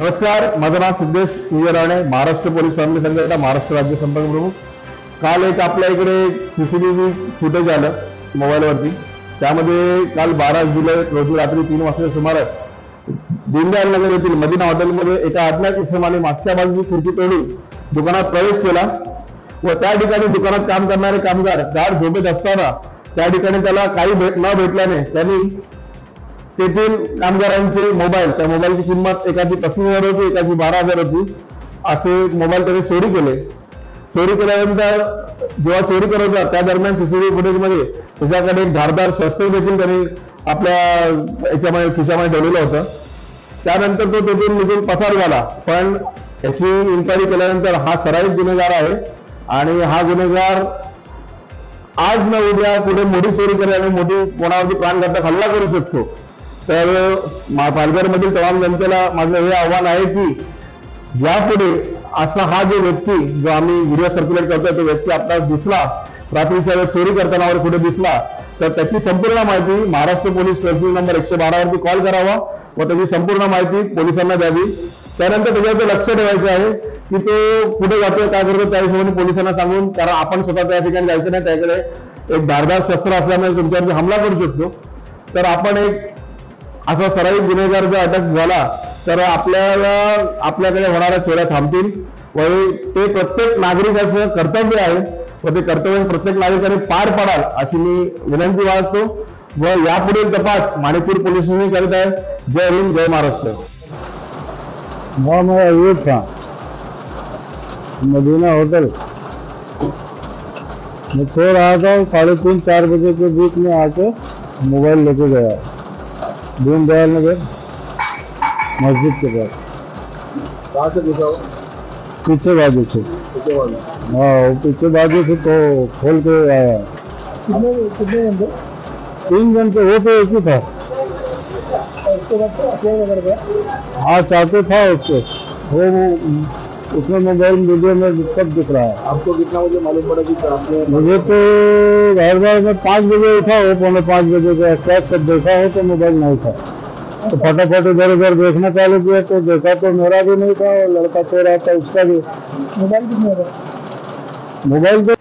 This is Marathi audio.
नमस्कार, माझं नाव सिद्धेश राणे, महाराष्ट्र पोलीस फॅमिली संघटना, महाराष्ट्र राज्य संपर्क प्रमुख। काल एक आपल्या इकडे सीसीटीव्ही फुटेज आलं मोबाईलवरती। त्यामध्ये काल 12 जुलै रोजी रात्री 3 वाजता सुमारे दीनदयाल नगर येथील मदिना हॉटेलमध्ये एका अज्ञात इसमाने मागच्या बाजूची खिडकी तोडून दुकानात प्रवेश केला व त्या ठिकाणी दुकानात काम करणारे कामगार गाढ झोपेत असताना त्या ठिकाणी त्याला काही न भेटल्याने त्यांनी तेथील कामगारांचे मोबाईल, त्या मोबाईलची किंमत एकाची 35,000 होती, एकाची 12,000 होती, असे मोबाईल त्यांनी चोरी केले। चोरी केल्यानंतर जेव्हा चोरी करत होता त्या दरम्यान सीसीटीव्ही फुटेजमध्ये त्याच्याकडे एक धारदार शस्त्र देखील त्यांनी आपल्या याच्यामध्ये खिशामध्ये ठेवलेलं होतं। त्यानंतर तो तेथून निघून पसार झाला, पण याची इन्क्वायरी केल्यानंतर हा सराईत गुन्हेगार आहे आणि हा गुन्हेगार आज न उद्या पुढे मोठी चोरी केल्याने मोठी कोणावरती प्राणघातक हल्ला करू शकतो। तर पालघरमधील तमाम जनतेला माझं हे आव्हान आहे की यापुढे असा हा जो व्यक्ती जो आम्ही व्हिडिओ सर्क्युलेट करतोय तो व्यक्ती आपल्याला दिसला, रात्रीच्या वेळेस चोरी करताना वगैरे कुठे दिसला तर त्याची संपूर्ण माहिती Maharashtra police toll free number 112 वरती कॉल करावा व त्याची संपूर्ण माहिती पोलिसांना द्यावी। त्यानंतर त्याच्यावर लक्ष ठेवायचं आहे की तो कुठे जातोय, काय करतो, त्या हिशोबाने पोलिसांना सांगून, कारण आपण स्वतः त्या ठिकाणी जायचं नाही, त्याकडे एक धारदार शस्त्र असल्यामुळे तुमच्यावरती हमला करू शकतो। तर आपण एक असा सराईत गुन्हेगार जर अटक झाला तर आपल्याकडे होणाऱ्या चोऱ्या थांबतील व ते प्रत्येक नागरिकाचं कर्तव्य आहे व ते कर्तव्य प्रत्येक नागरिकाने पार पाडाल अशी मी विनंती बाळगतो व यापुढील तपास माणिकपूर पोलीस स्टेशन करीत आहे। जय हिंद, जय महाराष्ट्र। मैं अयूब था, मदीना होटल मैं सो रहा था, 3:30-4 बजे के बीच में आके मोबाइल लेके गया दीनदयाल नगर मस्जिद के पास। कहाँ से घुसा? पीछे बाजू से। हाँ, पीछे बाजू से तो खोल के आया। कितने घंटे? 3 घंटे। वो तो एक ही था। हाँ, चाहते था उसको, वो उसमें मोबाइल वीडियो में सब दिख रहा है। आपको कितना मुझे मालूम पड़ा कि आपने? मुझे तो बार में 5 बजे उठा हो, 4:45 बजे के आसपास जब देखा हो तो मोबाइल नहीं था, तो फटाफट इधर उधर देखना चालू किया तो देखा तो मेरा भी नहीं था और लड़का सो रहा था उसका भी। मोबाइल कितने? मोबाइल तो